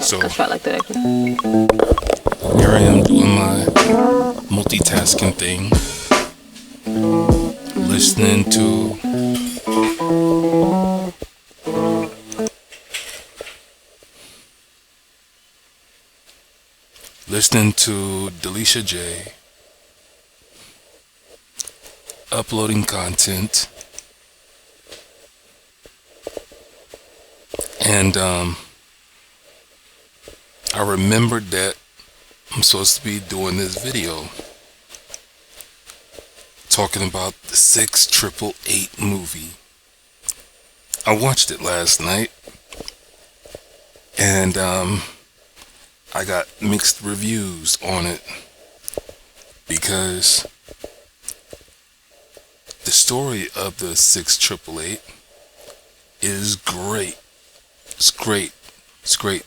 So Let's try it like that, actually. here I am doing my multitasking thing, listening to Delisha J, uploading content, and I remembered that I'm supposed to be doing this video talking about the 6888 movie. I watched it last night, and I got mixed reviews on it because the story of the 6888 is great. It's great. It's great.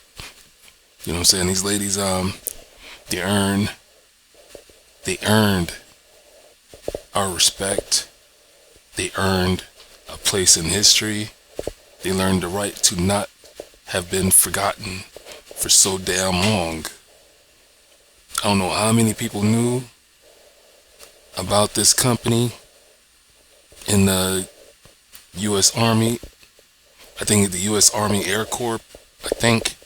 You know what I'm saying? These ladies, they earned our respect. They earned a place in history. They learned the right to not have been forgotten for so damn long. I don't know how many people knew about this company in the U.S. Army. I think the U.S. Army Air Corps, I think.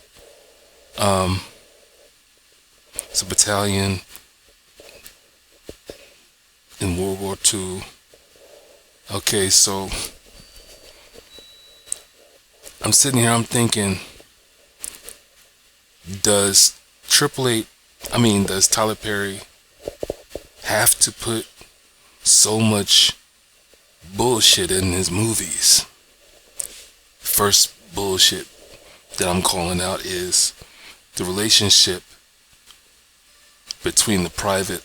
It's a battalion in World War II. Okay, so I'm sitting here, I'm thinking, does Tyler Perry have to put so much bullshit in his movies? First bullshit that I'm calling out is the relationship between the private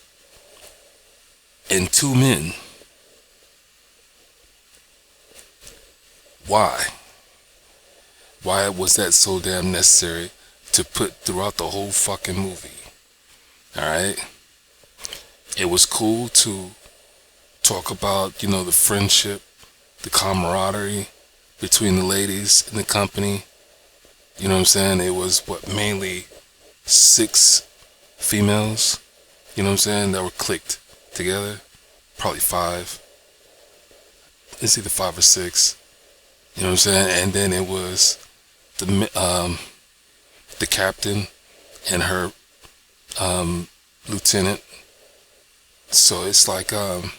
and two men. Why? Why was that so damn necessary to put throughout the whole fucking movie? Alright? It was cool to talk about, the friendship, the camaraderie between the ladies in the company. You know what I'm saying? It was, mainly 6 females, you know what I'm saying, that were clicked together. Probably 5. It's either 5 or 6. You know what I'm saying? And then it was the captain and her lieutenant. So it's like, that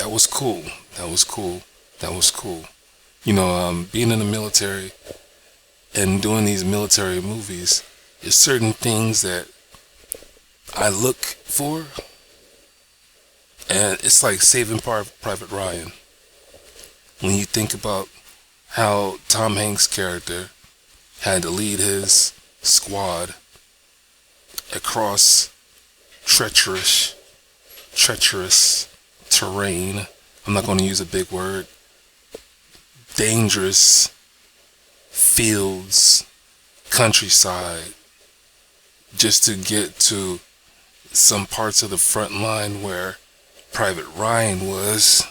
was cool. That was cool. That was cool. Being in the military and doing these military movies, there's certain things that I look for, and it's like Saving Private Ryan. When you think about how Tom Hanks' character had to lead his squad across treacherous terrain. I'm not going to use a big word. Dangerous fields, countryside, just to get to some parts of the front line where Private Ryan was.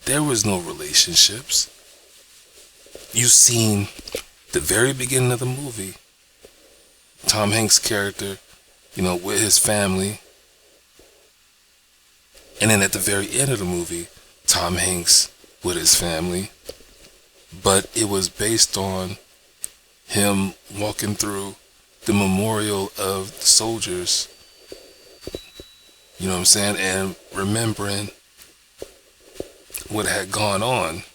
There was no relationships. You've seen the very beginning of the movie, Tom Hanks' character, with his family. And then at the very end of the movie, Tom Hanks with his family. But it was based on him walking through the memorial of the soldiers, you know what I'm saying, and remembering what had gone on,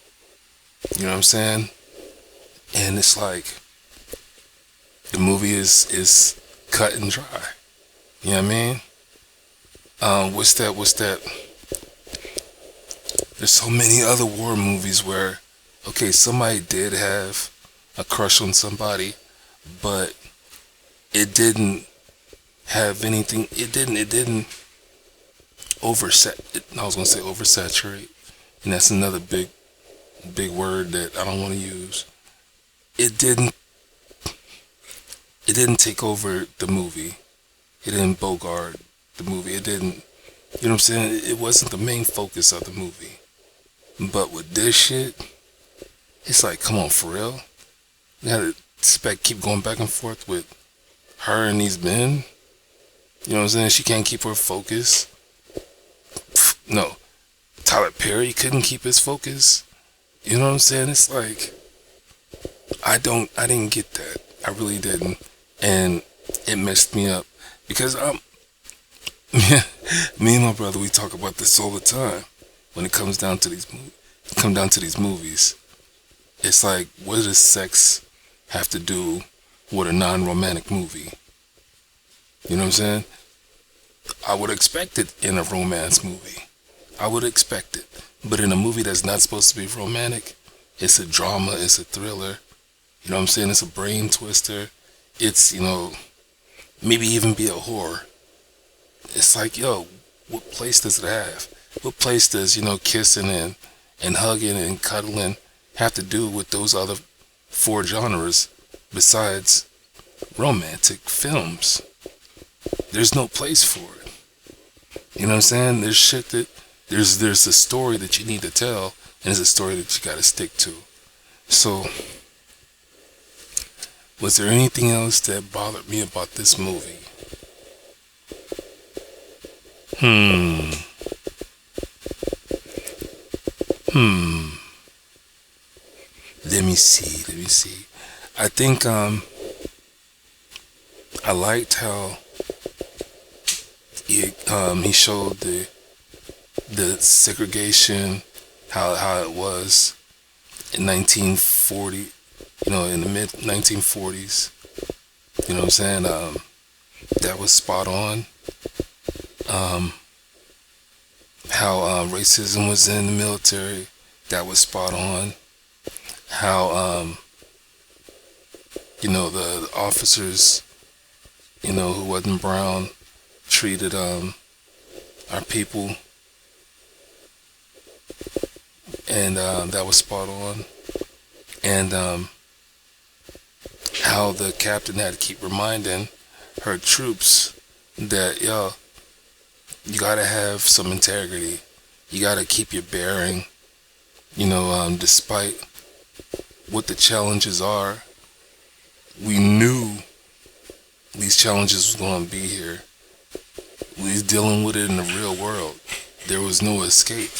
you know what I'm saying. And it's like the movie is cut and dry, you know what I mean. What's that? There's so many other war movies where, okay, somebody did have a crush on somebody, but it didn't have anything. It didn't oversaturate, and that's another big word that I don't want to use. It didn't take over the movie. It didn't bogart the movie. It didn't, you know what I'm saying? It wasn't the main focus of the movie. But with this shit, it's like, come on, for real? We gotta keep going back and forth with her and these men. You know what I'm saying? She can't keep her focus. No, Tyler Perry couldn't keep his focus. You know what I'm saying? It's like, I didn't get that. I really didn't. And it messed me up. Because me and my brother, we talk about this all the time. When it comes down to these movies. It's like, what does sex have to do with a non-romantic movie? You know what I'm saying? I would expect it in a romance movie. I would expect it. But in a movie that's not supposed to be romantic, it's a drama, it's a thriller. You know what I'm saying? It's a brain twister. It's, maybe even be a horror. It's like, yo, what place does it have? What place does, kissing and hugging and cuddling have to do with those other 4 genres besides romantic films? There's no place for it. You know what I'm saying? There's shit that, there's a story that you need to tell, and it's a story that you gotta stick to. So, was there anything else that bothered me about this movie? Let me see. I think, I liked how he showed the segregation, how it was in 1940, in the mid 1940s. You know what I'm saying? That was spot on. How racism was in the military, that was spot on. How the officers, who wasn't brown, treated our people, and that was spot on. And how the captain had to keep reminding her troops that, you gotta have some integrity. You gotta keep your bearing. Despite what the challenges are, we knew these challenges was gonna be here. We was dealing with it in the real world. There was no escape.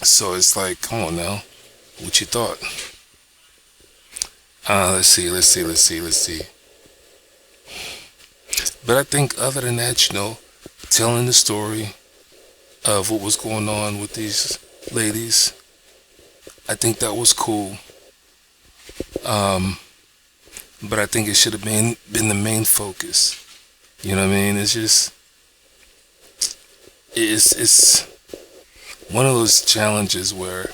So it's like, come on now, what you thought? Let's see. But I think other than that, telling the story of what was going on with these ladies, I think that was cool. But I think it should have been the main focus. You know what I mean? It's just, it's one of those challenges where,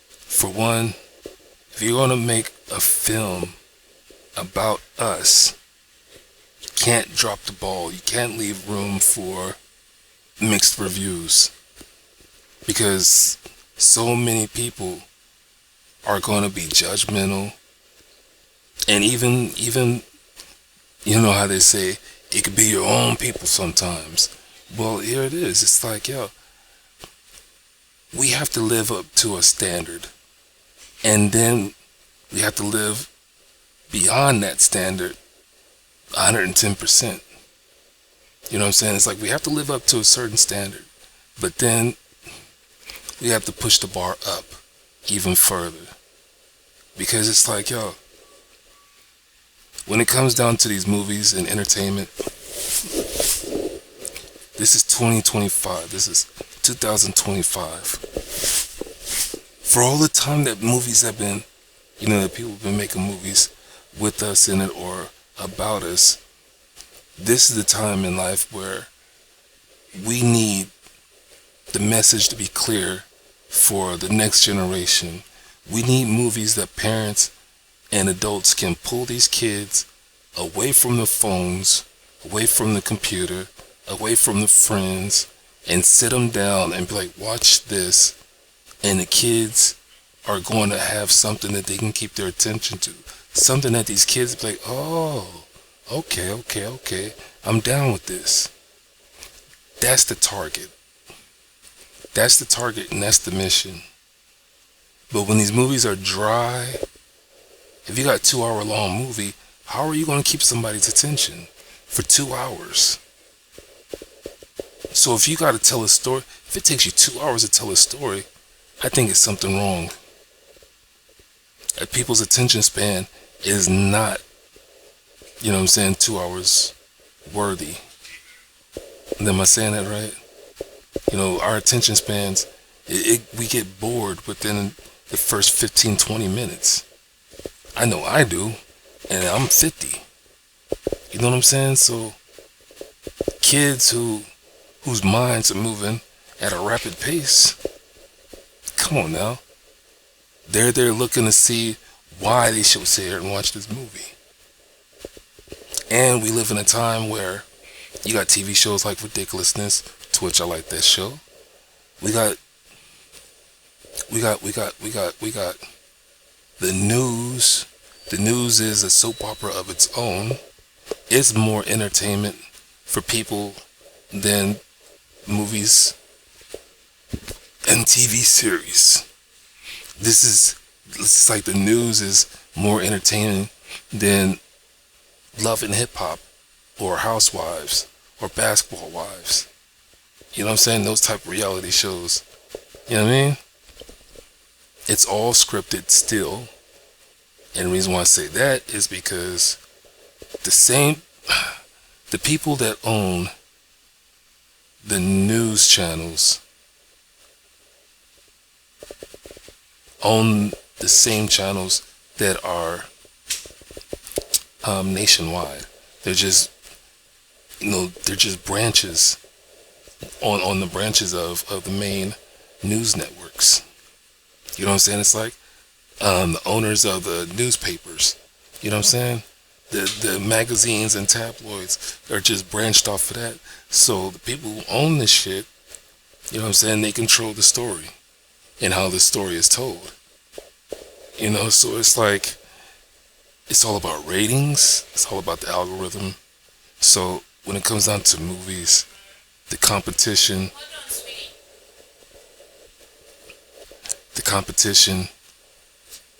for one, if you're gonna make a film about us, you can't drop the ball. You can't leave room for mixed reviews, because so many people are gonna be judgmental, and even how they say it could be your own people sometimes. Well, here it is. It's like, we have to live up to a standard, and then we have to live beyond that standard 110%. You know what I'm saying? It's like we have to live up to a certain standard, but then we have to push the bar up even further. Because it's like, when it comes down to these movies and entertainment, this is 2025. This is 2025. For all the time that movies have been, that people have been making movies with us in it or about us, this is the time in life where we need the message to be clear for the next generation. We need movies that parents and adults can pull these kids away from the phones, away from the computer, away from the friends, and sit them down and be like, watch this. And the kids are going to have something that they can keep their attention to. Something that these kids be like, oh, okay, I'm down with this. That's the target. That's the target, and that's the mission. But when these movies are dry, if you got a 2 hour long movie, how are you going to keep somebody's attention for 2 hours? So if you got to tell a story, if it takes you 2 hours to tell a story, I think it's something wrong. People's attention span is not, 2 hours worthy. Am I saying that right? Our attention spans, we get bored within the first 15, 20 minutes. I know I do, and I'm 50. You know what I'm saying? So kids whose minds are moving at a rapid pace, come on now. They're there looking to see why they should sit here and watch this movie. And we live in a time where you got TV shows like Ridiculousness, to which I like that show. We got the news. The news is a soap opera of its own. It's more entertainment for people than movies and TV series. This is like the news is more entertaining than Love and Hip Hop or Housewives or Basketball Wives. You know what I'm saying? Those type of reality shows. You know what I mean? It's all scripted still. And the reason why I say that is because the people that own the news channels own the same channels that are nationwide. They're just branches on the branches of the main news networks. You know what I'm saying? It's like the owners of the newspapers. You know what I'm saying? The magazines and tabloids are just branched off of that. So the people who own this shit, you know what I'm saying, they control the story and how the story is told. So it's like, it's all about ratings. It's all about the algorithm. So when it comes down to movies, the competition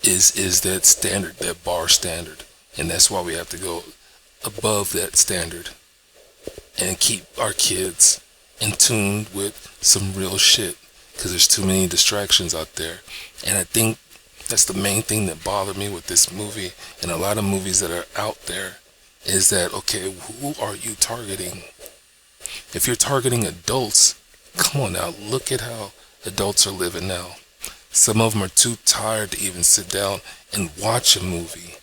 is that standard, that bar standard. And that's why we have to go above that standard and keep our kids in tune with some real shit, because there's too many distractions out there. And I think that's the main thing that bothered me with this movie and a lot of movies that are out there, is that, okay, who are you targeting? If you're targeting adults, come on now, look at how adults are living now. Some of them are too tired to even sit down and watch a movie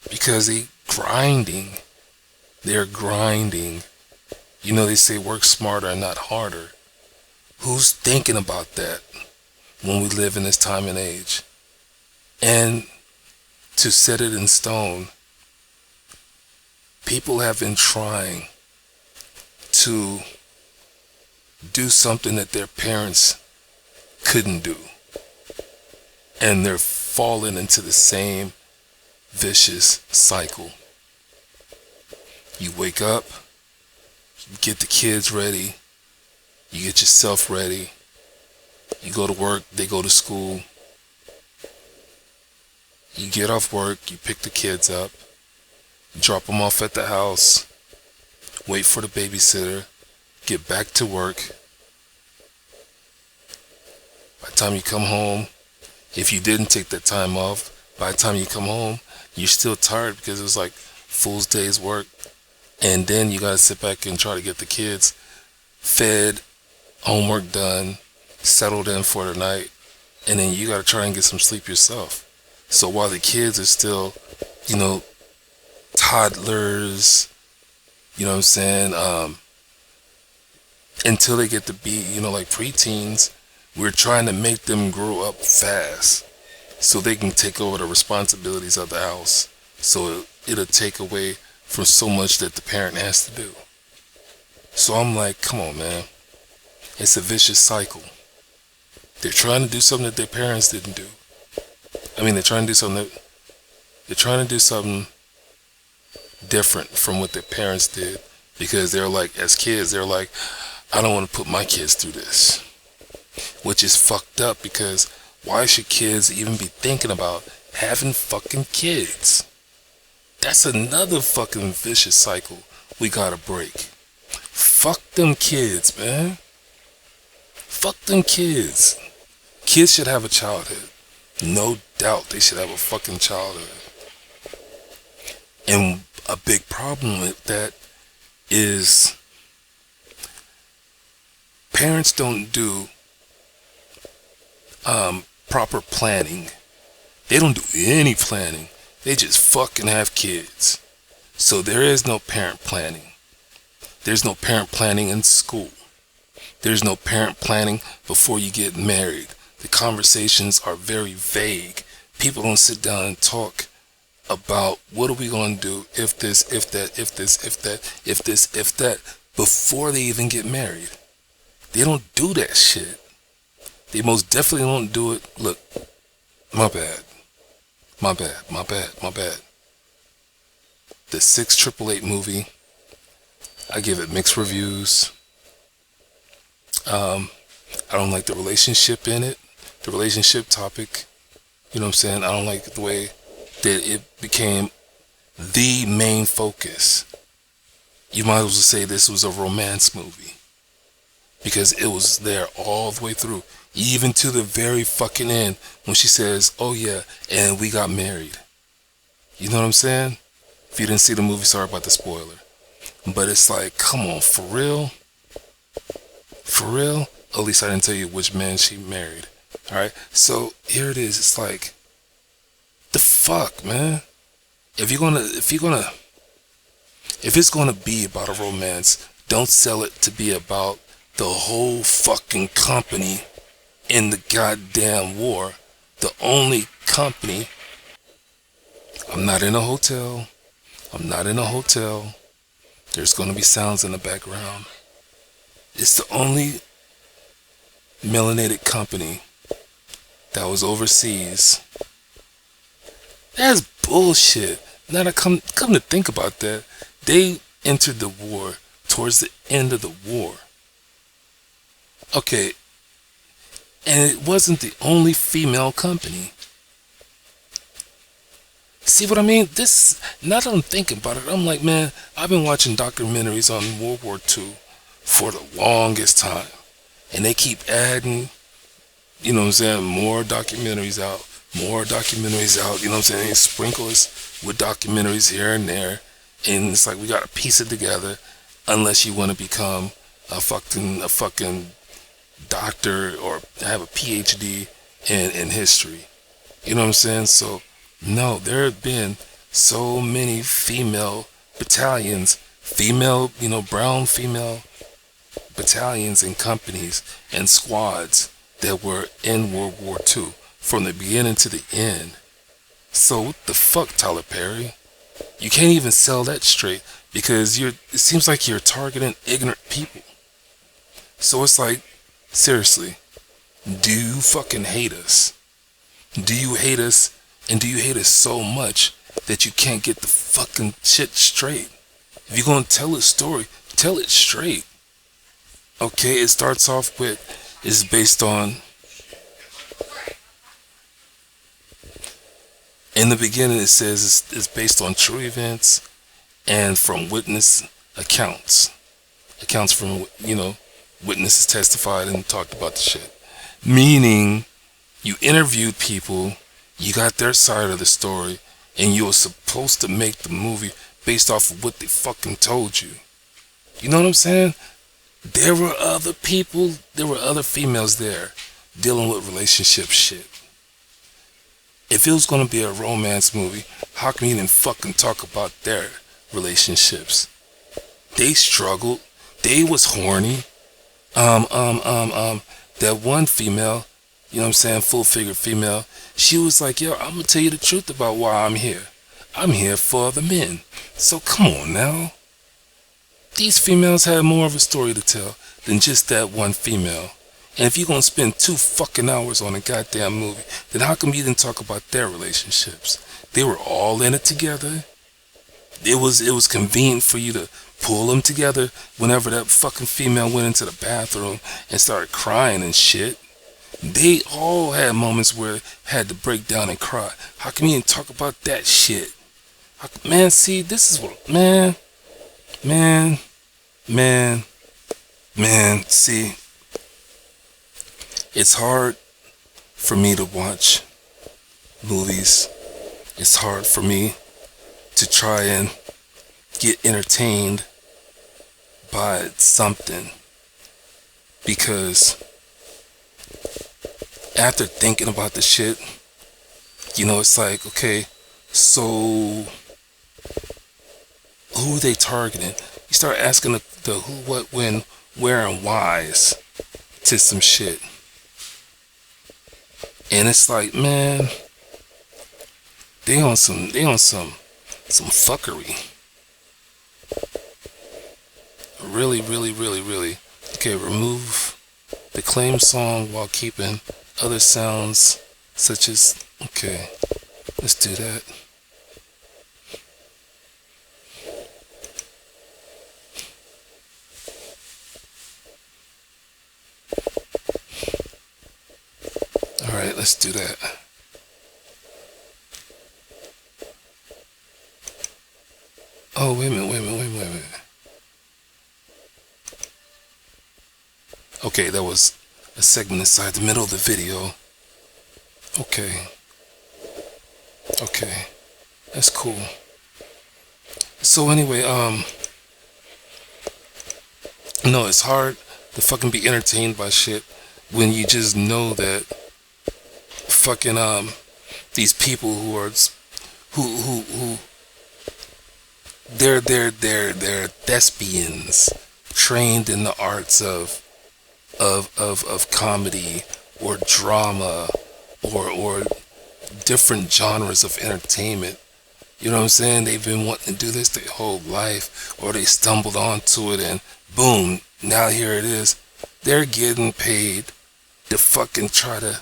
because they're grinding. They say work smarter and not harder. Who's thinking about that when we live in this time and age? And to set it in stone, people have been trying to do something that their parents couldn't do. And they're falling into the same vicious cycle. You wake up, you get the kids ready, you get yourself ready, you go to work, they go to school, you get off work, you pick the kids up, drop them off at the house, wait for the babysitter, get back to work. By the time you come home, if you didn't take that time off, by the time you come home, you're still tired because it was like fool's day's work. And then you gotta sit back and try to get the kids fed, homework done, settled in for the night, and then you gotta try and get some sleep yourself. So while the kids are still, toddlers, you know what I'm saying, until they get to be, like preteens, we're trying to make them grow up fast so they can take over the responsibilities of the house. So it'll take away from so much that the parent has to do. So I'm like, come on, man. It's a vicious cycle. They're trying to do something that their parents didn't do. They're trying to do something different from what their parents did, because they're like, as kids, they're like, I don't want to put my kids through this. Which is fucked up, because Why should kids even be thinking about having fucking kids? That's another fucking vicious cycle we gotta break. Fuck them kids, man. Fuck them kids. Kids should have a childhood. No doubt they should have a fucking childhood. And a big problem with that is parents don't do proper planning. They don't do any planning. They just fucking have kids. So there is no parent planning. There's no parent planning in school. There's no parent planning before you get married. The conversations are very vague. People don't sit down and talk about what are we going to do if this, if that, if this, if that, if this, if that, before they even get married. They don't do that shit. They most definitely don't do it. Look, my bad. My bad, my bad, my bad. The 688 movie, I give it mixed reviews. I don't like the relationship in it, the relationship topic. You know what I'm saying? I don't like the way that it became the main focus. You might as well say this was a romance movie, because it was there all the way through, even to the very fucking end when she says, oh yeah, and we got married. You know what I'm saying? If you didn't see the movie, sorry about the spoiler. But it's like, come on, for real? For real? At least I didn't tell you which man she married. Alright? So here it is. It's like, the fuck, man? If it's gonna be about a romance, don't sell it to be about the whole fucking company in the goddamn war. The only company. I'm not in a hotel. I'm not in a hotel. There's gonna be sounds in the background. It's the only melanated company that was overseas. That's bullshit. Now that come to think about that, they entered the war towards the end of the war. Okay, and it wasn't the only female company. See what I mean? This, now that I'm thinking about it, I'm like, man, I've been watching documentaries on World War II for the longest time. And they keep adding, you know what I'm saying, more documentaries out, you know what I'm saying? They sprinkle us with documentaries here and there. And it's like, we gotta piece it together, unless you want to become a fucking doctor or have a PhD in history. You know what I'm saying? So, no, there have been so many female battalions, brown female battalions and companies and squads that were in World War II from the beginning to the end. So what the fuck, Tyler Perry? You can't even sell that straight, because it seems like you're targeting ignorant people. So it's like, seriously, do you fucking hate us? Do you hate us? And do you hate us so much that you can't get the fucking shit straight? If you're gonna tell a story, tell it straight. Okay, it starts off with, it's based on, in the beginning it says it's based on true events and from witness accounts. Accounts from, witnesses testified and talked about the shit. Meaning, you interviewed people, you got their side of the story, and you were supposed to make the movie based off of what they fucking told you. You know what I'm saying? There were other people, there were other females there dealing with relationship shit. If it was gonna be a romance movie, how come you didn't fucking talk about their relationships? They struggled. They was horny. That one female, you know what I'm saying, full-figured female, she was like, yo, I'm gonna tell you the truth about why I'm here. I'm here for the men. So come on now. These females had more of a story to tell than just that one female. And if you're gonna spend 2 fucking hours on a goddamn movie, then how come you didn't talk about their relationships? They were all in it together. It was convenient for you to pull them together whenever that fucking female went into the bathroom and started crying and shit. They all had moments where had to break down and cry. How come you didn't talk about that shit? Man, see, this is what, man, man, see, it's hard for me to watch movies. It's hard for me to try and get entertained by something, because after thinking about the shit, it's like, okay, so who are they targeting? You start asking the who, what, when, where, and whys to some shit. And it's like, man, they on some fuckery. Really, really, really, really. Okay, remove the claim song while keeping other sounds such as, okay, let's do that. Alright, let's do that. Oh, wait a minute. Okay, that was a segment inside the middle of the video. Okay, that's cool. So anyway, no, it's hard to fucking be entertained by shit when you just know that fucking these people who are who they're thespians trained in the arts of comedy or drama or different genres of entertainment. You know what I'm saying? They've been wanting to do this their whole life, or they stumbled onto it and boom, now here it is. They're getting paid to fucking try to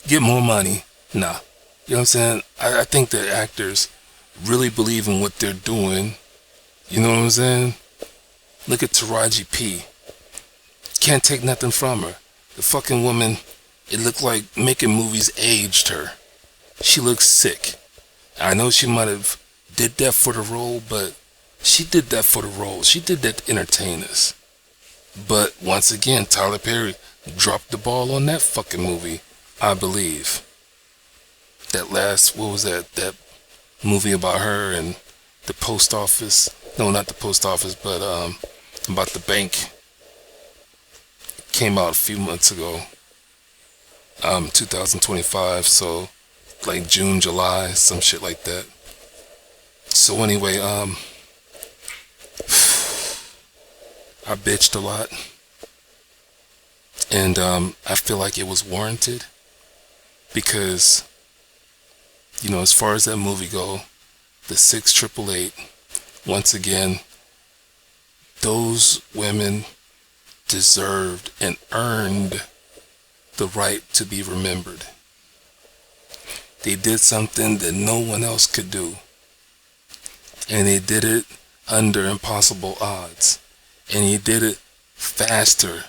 get more money. Nah. You know what I'm saying? I think that actors really believe in what they're doing. You know what I'm saying? Look at Taraji P. Can't take nothing from her. The fucking woman, it looked like making movies aged her. She looks sick. I know she might have did that for the role, but she did that for the role. She did that to entertain us. But once again, Tyler Perry dropped the ball on that fucking movie, I believe. That last, what was that? That movie about her and the post office. No, not the post office, but about the bank. Came out a few months ago. 2025, so like June, July, some shit like that. So anyway, I bitched a lot, and I feel like it was warranted, because as far as that movie go, the 6888, once again, those women deserved and earned the right to be remembered. They did something that no one else could do, and they did it under impossible odds, and they did it faster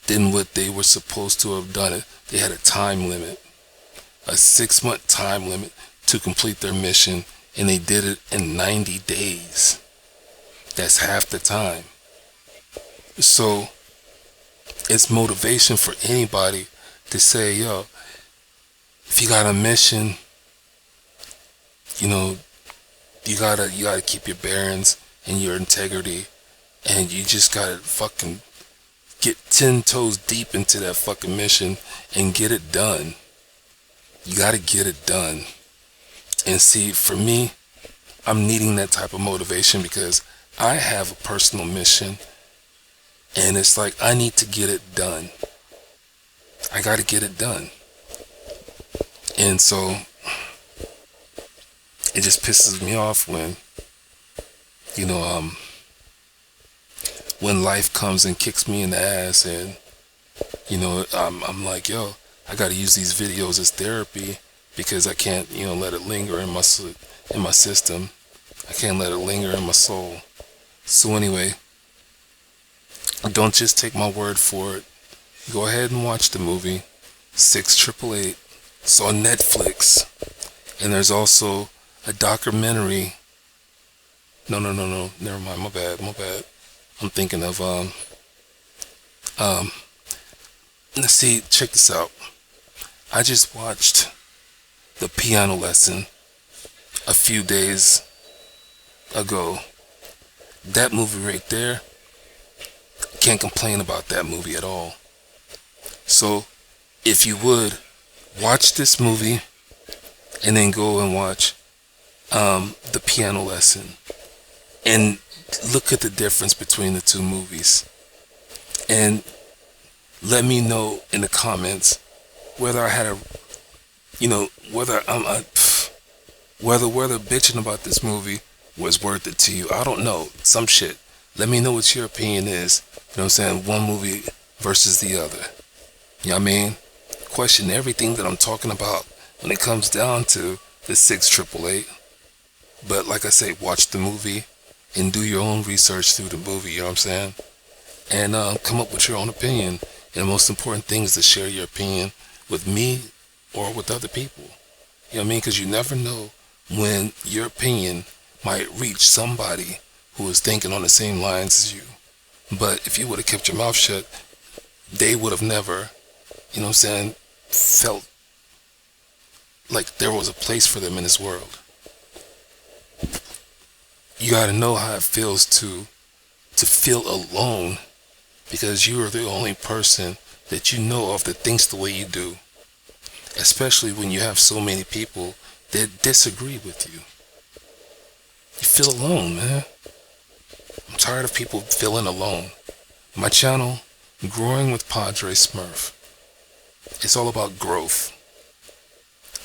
than what they were supposed to have done it. They had a time limit, a 6-month time limit to complete their mission, and they did it in 90 days. That's half the time. So it's motivation for anybody to say, yo, if you got a mission, you gotta keep your bearings and your integrity, and you just gotta fucking get 10 toes deep into that fucking mission and get it done. You gotta get it done. And see, for me, I'm needing that type of motivation because I have a personal mission, and it's like I need to get it done. I gotta get it done. And so it just pisses me off when when life comes and kicks me in the ass, and I'm like, yo, I gotta use these videos as therapy, because I can't let it linger in my system. I can't let it linger in my soul. So anyway, don't just take my word for it. go ahead and watch the movie 6888. It's on Netflix. And there's also a documentary. No. Never mind. My bad. I'm thinking of, let's see, check this out. I just watched The Piano Lesson a few days ago. That movie right there, can't complain about that movie at all. So, if you would, watch this movie and then go and watch The Piano Lesson and look at the difference between the two movies. And let me know in the comments whether I had a, whether whether bitching about this movie was worth it to you. I don't know. Some shit. Let me know what your opinion is. You know what I'm saying? One movie versus the other. You know what I mean? Question everything that I'm talking about when it comes down to the 6888. But like I say, watch the movie and do your own research through the movie. You know what I'm saying? And come up with your own opinion. And the most important thing is to share your opinion with me or with other people. You know what I mean? Because you never know when your opinion might reach somebody who is thinking on the same lines as you. But if you would have kept your mouth shut, they would have never, you know what I'm saying, felt like there was a place for them in this world. You got to know how it feels to feel alone, because you are the only person that you know of that thinks the way you do. Especially when you have so many people that disagree with you. You feel alone, man. I'm tired of people feeling alone. My channel, Growing with Podrey Smurf, it's all about growth.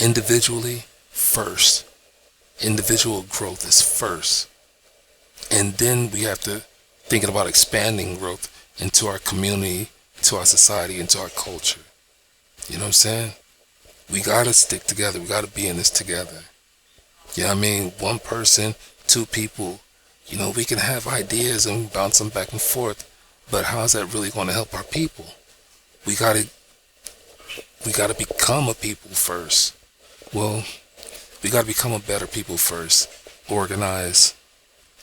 Individually, first. Individual growth is first. And then we have to thinking about expanding growth into our community, to our society, into our culture. You know what I'm saying? We gotta stick together. We gotta be in this together. You know what I mean? One person, two people, we can have ideas and bounce them back and forth, but how's that really going to help our people? We gotta become a people first. Well, we gotta become a better people first. Organize,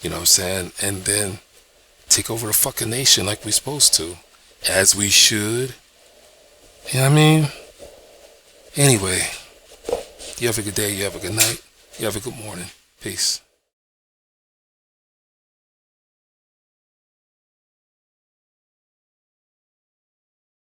you know what I'm saying? And then take over the fucking nation like we're supposed to. As we should. You know what I mean? Anyway, you have a good day, you have a good night, you have a good morning. Peace.